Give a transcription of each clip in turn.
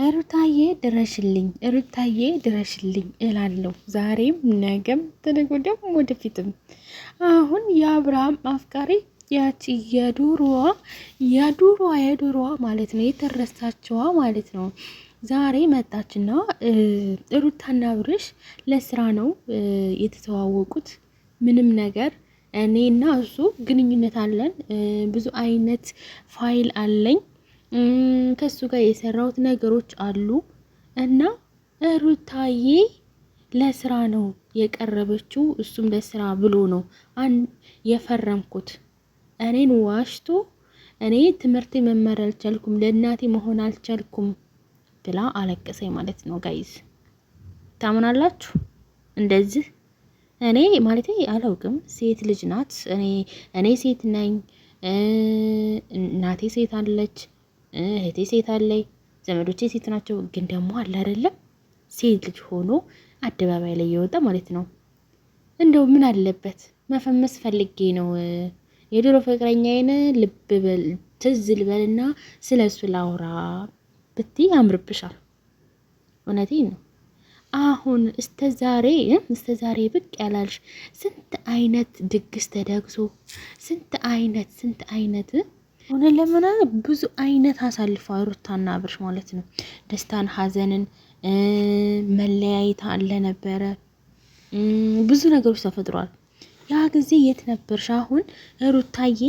ሩታዬ ድረሽልኝ፣ ሩታዬ ድረሽልኝ እላለሁ። ዛሬም ነገም ተነገ ወዲያም ወደፊትም። አሁን የአብርሃም አፍቃሪ ያቺ የዱሮዋ ማለት ነው የተረሳችዋ ማለት ነው ዛሬ መጣችና ሩታና አብርሽ ለስራ ነው የተተዋወቁት። ምንም ነገር እኔና እሱ ግንኙነት አለን። ብዙ አይነት ፋይል አለኝ ከሱ ጋር የሰራሁት ነገሮች አሉ እና ሩታዬ ለስራ ነው የቀረበችው። እሱም ለስራ ብሎ ነው የፈረምኩት። እኔን ዋሽቶ እኔ ትምህርቴ መማር አልቻልኩም፣ ለእናቴ መሆን አልቻልኩም ብላ አለቀሰኝ ማለት ነው። ጋይዝ ታምናላችሁ? እንደዚህ እኔ ማለቴ አላውቅም። ሴት ልጅ ናት። እኔ ሴት ነኝ። እናቴ ሴት አለች፣ እህቴ ሴት አለኝ፣ ዘመዶቼ ሴት ናቸው። ግን ደግሞ አለ አይደለም ሴት ልጅ ሆኖ አደባባይ ላይ የወጣ ማለት ነው። እንደው ምን አለበት መፈመስ ፈልጌ ነው የድሮ ፍቅረኛዬን ልብ በል ትዝ ልበልና ስለሱ ላውራ ብትይ ያምርብሻል። እውነቴን ነው። አሁን እስከ ዛሬ ብቅ ያላልሽ ስንት አይነት ድግስ ተደግሶ ስንት አይነት ሆነ ለምን ብዙ አይነት አሳልፈው ሩታና አብርሽ ማለት ነው። ደስታን፣ ሀዘንን፣ መለያየት አለ ነበረ። ብዙ ነገሮች ተፈጥሯል። ያ ጊዜ የት ነበርሽ? አሁን ሩታዬ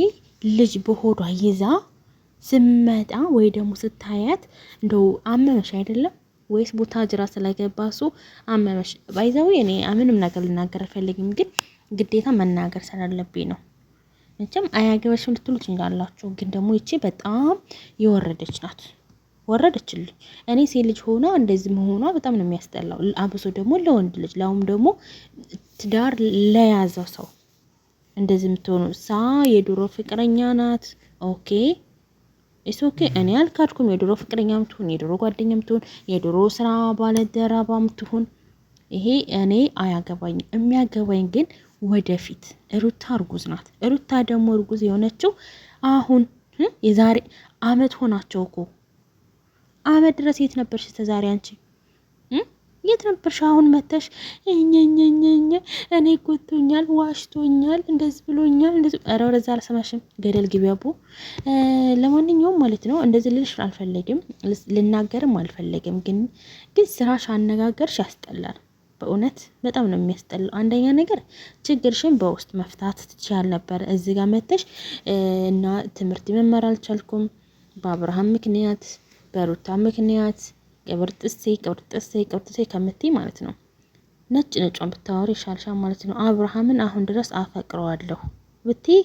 ልጅ በሆዷ ይዛ ስመጣ ወይ ደግሞ ስታያት እንደው አመመሽ አይደለም ወይስ ቦታ ጅራ ስለገባ እሱ አመመሽ? ባይዘው እኔ ምንም ነገር ልናገር አልፈልግም፣ ግን ግዴታ መናገር ስላለብኝ ነው። መቼም አያገበሽም ልትሉ ትችላላችሁ፣ ግን ደግሞ ይቺ በጣም የወረደች ናት። ወረደችልኝ። እኔ ሴት ልጅ ሆና እንደዚህ መሆኗ በጣም ነው የሚያስጠላው። አብሶ ደግሞ ለወንድ ልጅ ላውም ደግሞ ትዳር ለያዘው ሰው እንደዚህ የምትሆኑ የድሮ ፍቅረኛ ናት። ኦኬ ኦኬ፣ እኔ አልካድኩም። የድሮ ፍቅረኛ ምትሆን፣ የድሮ ጓደኛ ምትሆን፣ የድሮ ስራ ባለደረባ ምትሆን፣ ይሄ እኔ አያገባኝም። የሚያገባኝ ግን ወደፊት ሩታ እርጉዝ ናት። ሩታ ደግሞ እርጉዝ የሆነችው አሁን የዛሬ አመት ሆናቸው እኮ። አመት ድረስ የት ነበርሽ ተዛሬ? አንቺ የት ነበርሽ? አሁን መተሽ እኔ ጎቶኛል፣ ዋሽቶኛል፣ እንደዚህ ብሎኛል፣ እንደዚህ ኧረ ወደዛ አልሰማሽም። ገደል ግቢ አቦ። ለማንኛውም ማለት ነው እንደዚህ ልልሽ አልፈለግም፣ ልናገርም አልፈለግም። ግን ስራሽ፣ አነጋገርሽ ያስጠላል። በእውነት በጣም ነው የሚያስጠላው። አንደኛ ነገር ችግርሽን በውስጥ መፍታት ትችያል ነበር። እዚህ ጋር መተሽ እና ትምህርት መማር አልቻልኩም በአብርሃም ምክንያት በሩታ ምክንያት ቅብርጥሴ ከምትይ ማለት ነው ነጯን ብታወሪ ይሻልሻል ማለት ነው። አብርሃምን አሁን ድረስ አፈቅረዋለሁ ብትይ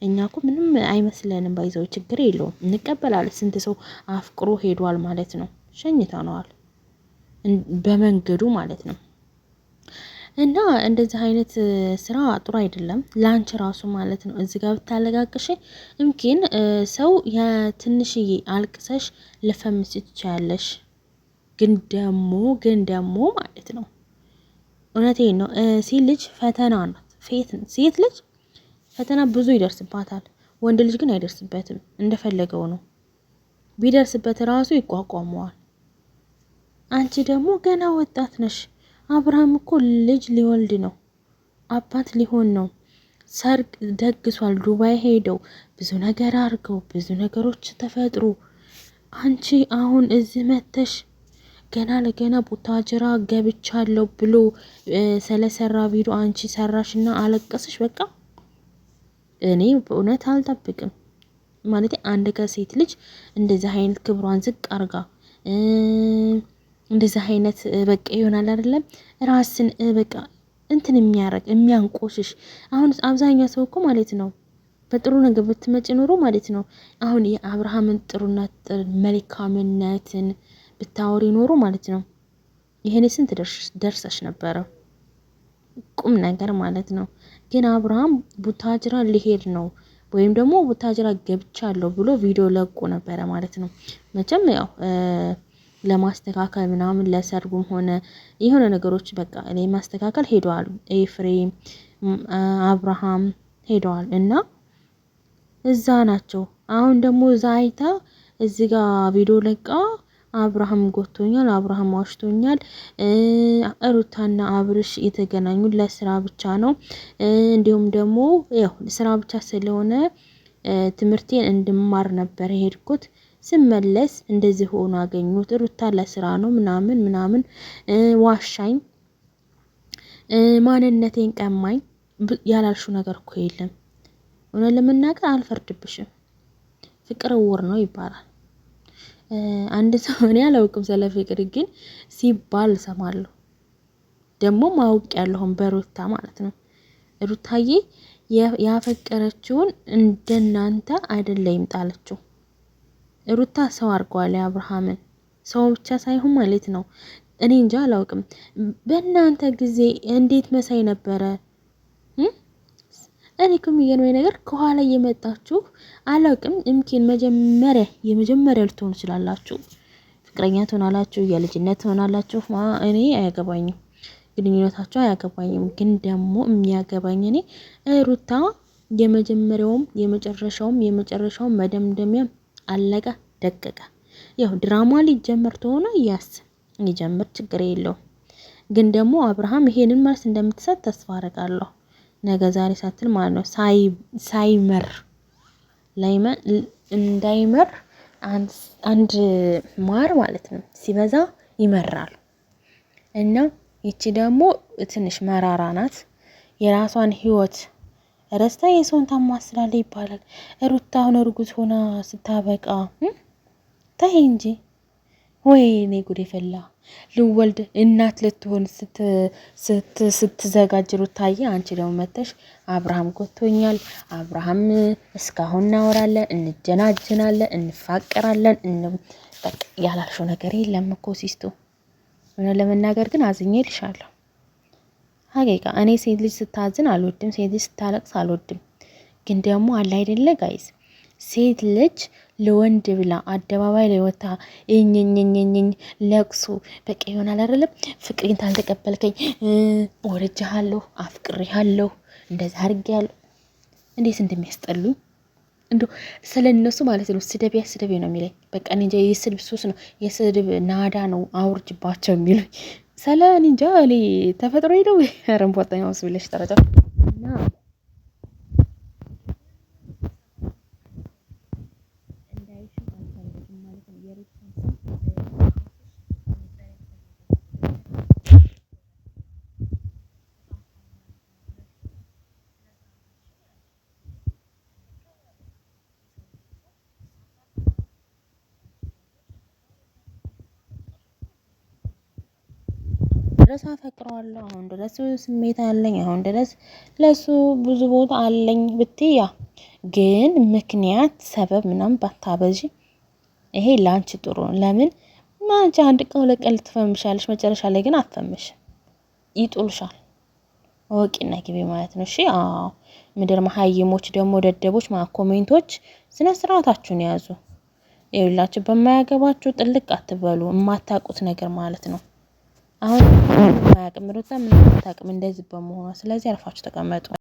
እኛ እኮ ምንም አይመስለንም። ባይዘው ችግር የለውም እንቀበላለን። ስንት ሰው አፍቅሮ ሄዷል ማለት ነው። ሸኝተነዋል በመንገዱ ማለት ነው። እና እንደዚህ አይነት ስራ ጥሩ አይደለም ላንቺ ራሱ ማለት ነው። እዚህ ጋር ብታለጋቅሽ እምኪን ሰው የትንሽዬ አልቅሰሽ ለፈምስ ትችያለሽ። ግን ደግሞ ማለት ነው እውነቴን ነው። ሴት ልጅ ፈተና ናት። ሴት ልጅ ፈተና ብዙ ይደርስባታል። ወንድ ልጅ ግን አይደርስበትም። እንደፈለገው ነው። ቢደርስበት ራሱ ይቋቋመዋል። አንቺ ደግሞ ገና ወጣት ነሽ። አብርሃም እኮ ልጅ ሊወልድ ነው፣ አባት ሊሆን ነው። ሰርግ ደግሷል። ዱባይ ሄደው ብዙ ነገር አድርገው ብዙ ነገሮች ተፈጥሮ አንቺ አሁን እዚህ መተሽ ገና ለገና ቡታጅራ ገብቻለሁ ብሎ ስለሰራ ቪዲዮ አንቺ ሰራሽና አለቀስሽ። በቃ እኔ በእውነት አልጠብቅም ማለት አንድ ከሴት ልጅ እንደዚህ አይነት ክብሯን ዝቅ አርጋ እንደዚህ አይነት በቃ ይሆናል አይደለም ራስን በቃ እንትን የሚያረግ የሚያንቆሽሽ። አሁን አብዛኛው ሰው እኮ ማለት ነው በጥሩ ነገር ብትመጪ ኖሮ ማለት ነው አሁን የአብርሃምን ጥሩነት መልካምነትን ብታወሪ ኖሮ ማለት ነው ይሄኔ ስንት ደርሰሽ ነበረ ቁም ነገር ማለት ነው። ግን አብርሃም ቡታጅራ ሊሄድ ነው ወይም ደግሞ ቡታጅራ ገብቻለሁ ብሎ ቪዲዮ ለቆ ነበረ ማለት ነው። መቼም ያው ለማስተካከል ምናምን ለሰርጉም ሆነ የሆነ ነገሮች በቃ እኔ ማስተካከል ሄደዋል። ኤፍሬም አብርሃም ሄደዋል እና እዛ ናቸው። አሁን ደግሞ እዛ አይታ እዚህ ጋር ቪዲዮ ለቃ አብርሃም ጎቶኛል፣ አብርሃም ዋሽቶኛል፣ ሩታና አብርሽ የተገናኙት ለስራ ብቻ ነው። እንዲሁም ደግሞ ያው ስራ ብቻ ስለሆነ ትምህርቴን እንድማር ነበር የሄድኩት። ስመለስ እንደዚህ ሆኖ አገኙት። ሩታ ለስራ ነው ምናምን ምናምን ዋሻኝ፣ ማንነቴን ቀማኝ። ያላልሹ ነገር እኮ የለም። እውነት ለመናገር አልፈርድብሽም። ፍቅር እውር ነው ይባላል። አንድ ሰው እኔ አላውቅም ስለ ፍቅር ግን ሲባል ሰማለሁ። ደግሞ ማውቅ ያለውን በሩታ ማለት ነው። ሩታዬ ያፈቀረችውን እንደናንተ አይደለም ይምጣለችው። ሩታ ሰው አድርጓል አብርሃምን። ሰው ብቻ ሳይሆን ማለት ነው። እኔ እንጃ አላውቅም። በእናንተ ጊዜ እንዴት መሳይ ነበረ። እኔ ከሚገርመኝ ነገር ከኋላ እየመጣችሁ አላውቅም። እምኪን የመጀመሪያ ልትሆኑ ትችላላችሁ። ፍቅረኛ ትሆናላችሁ፣ የልጅነት ትሆናላችሁ። እኔ አያገባኝም፣ ግንኙነታችሁ አያገባኝም። ግን ደግሞ የሚያገባኝ እኔ ሩታ የመጀመሪያውም የመጨረሻውም መደምደሚያ አለቀ ደቀቀ። ያው ድራማ ሊጀመር ተሆነ ሊጀምር ችግር የለውም። ግን ደግሞ አብርሃም ይሄንን መልስ እንደምትሰጥ ተስፋ አደርጋለሁ። ነገ ዛሬ ሳትል ማለት ነው። እንዳይመር አንድ ማር ማለት ነው ሲበዛ ይመራል። እና ይቺ ደግሞ ትንሽ መራራ ናት። የራሷን ህይወት ረስታ የሰውን ታማስላለች ይባላል። ሩታ አሁን እርጉዝ ሆና ስታበቃ ታይ እንጂ ወይኔ ጉድ ፈላ። ልወልድ እናት ልትሆን ስትዘጋጅ ሩታዬ፣ አንቺ ደግሞ መተሽ አብርሃም ጎቶኛል፣ አብርሃም እስካሁን እናወራለን፣ እንጀናጀናለን፣ እንፋቀራለን። በቃ ያላልሽው ነገር የለም እኮ ሲስቱ። ለመናገር ግን አዝኜልሻለሁ። ሀቂቃ እኔ ሴት ልጅ ስታዝን አልወድም፣ ሴት ልጅ ስታለቅስ አልወድም። ግን ደግሞ አለ አይደለ ጋይዝ፣ ሴት ልጅ ለወንድ ብላ አደባባይ ላይ ወጣ እኝኝኝኝኝ ለቅሶ በቃ ይሆናል አይደለም። ፍቅሬን ታልተቀበልከኝ ወርጃለሁ፣ አፍቅሬያለሁ፣ እንደዛ አድርጌያለሁ። እንዴት እንደሚያስጠሉኝ እንዶ ስለነሱ ማለት ነው። ስደቤ ነው የሚለኝ። በቃ እንጃ የስድብ ሱስ ነው፣ የስድብ ናዳ ነው አውርጅባቸው የሚሉኝ። ሰለ እንጃ እኔ ተፈጥሮ ሄደው ረምፖርተኛው ስብለሽ ተረጃ እና ድረስ አፈቅረዋለሁ። አሁን ድረስ ስሜት አለኝ። አሁን ድረስ ለሱ ብዙ ቦታ አለኝ ብትያ፣ ግን ምክንያት ሰበብ ምናምን ባታበጂ ይሄ ላንቺ ጥሩ ነው። ለምን ማንቺ አንድ ቀን ሁለት ቀን ልትፈምሻለሽ፣ መጨረሻ ላይ ግን አትፈምሽ፣ ይጡልሻል። ወቂና ግቢ ማለት ነው። እሺ አዎ፣ ምድር መሀይሞች ደግሞ ደደቦች ኮሜንቶች ስነ ስርዓታችሁን ያዙ። ይኸውላችሁ በማያገባችሁ ጥልቅ አትበሉ። የማታውቁት ነገር ማለት ነው። አሁን ማያውቅም ሩታ ምን አታውቅም እንደዚህ በመሆኗ። ስለዚህ አርፋችሁ ተቀመጡ።